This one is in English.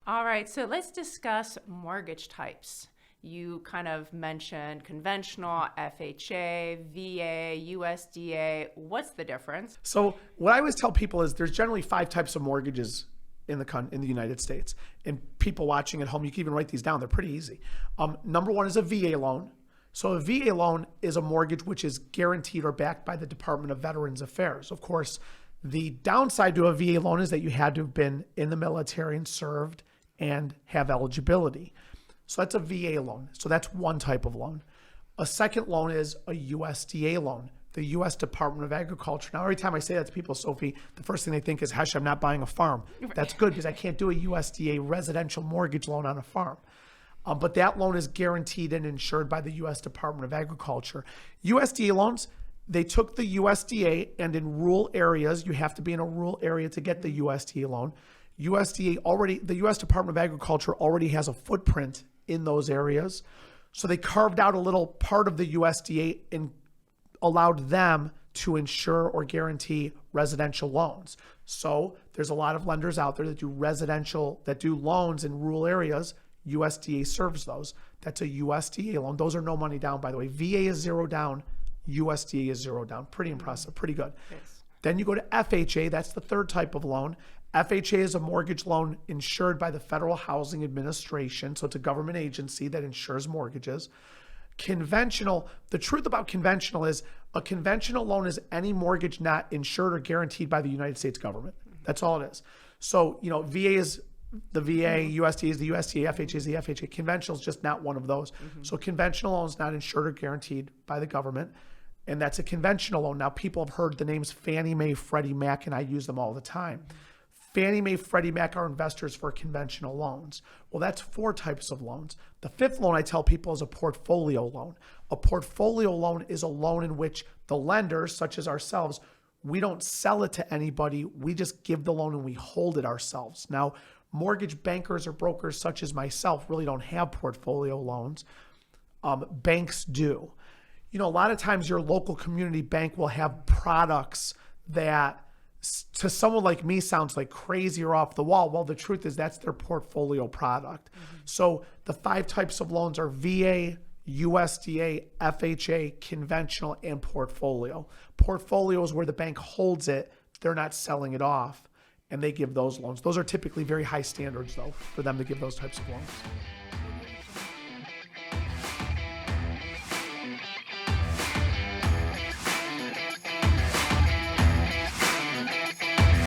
All right, so let's discuss mortgage types. You kind of mentioned conventional, FHA, VA, USDA. What's the difference? So what I always tell people is there's generally 5 types of mortgages in the United States. And people watching at home, you can even write these down. They're pretty easy. Number 1 is a VA loan. So a VA loan is a mortgage which is guaranteed or backed by the Department of Veterans Affairs. Of course, the downside to a VA loan is that you had to have been in the military and served and have eligibility. So that's a VA loan. So that's one type of loan. A second loan is a USDA loan, the U.S. Department of Agriculture. Now, every time I say that to people, Sophie, the first thing they think is, hush, I'm not buying a farm. That's good because I can't do a USDA residential mortgage loan on a farm. But that loan is guaranteed and insured by the U.S. Department of Agriculture. USDA loans, they took the USDA, and in rural areas, you have to be in a rural area to get the USDA loan. The U.S. Department of Agriculture already has a footprint in those areas. So they carved out a little part of the USDA and allowed them to insure or guarantee residential loans. So there's a lot of lenders out there that do loans in rural areas. USDA serves those. That's a USDA loan. Those are no money down, by the way. VA is 0 down. USDA is 0 down. Pretty impressive. Pretty good. Yes. Then you go to FHA. That's the third type of loan. FHA is a mortgage loan insured by the Federal Housing Administration. So it's a government agency that insures mortgages. Conventional, the truth about conventional is a conventional loan is any mortgage not insured or guaranteed by the United States government. That's all it is. So, VA is the VA, USDA is the USDA, FHA is the FHA. Conventional is just not one of those. So conventional loan is not insured or guaranteed by the government. And that's a conventional loan. Now, people have heard the names Fannie Mae, Freddie Mac, and I use them all the time. Fannie Mae, Freddie Mac are investors for conventional loans. Well, that's 4 types of loans. The 5th loan I tell people is a portfolio loan. A portfolio loan is a loan in which the lenders, such as ourselves, we don't sell it to anybody. We just give the loan and we hold it ourselves. Now, mortgage bankers or brokers such as myself really don't have portfolio loans. Banks do. A lot of times your local community bank will have products that to someone like me sounds like crazy or off the wall. Well, the truth is that's their portfolio product. So the 5 types of loans are VA, USDA, FHA, conventional, and portfolio. Portfolio is where the bank holds it. They're not selling it off, and they give those loans. Those are typically very high standards, though, for them to give those types of loans.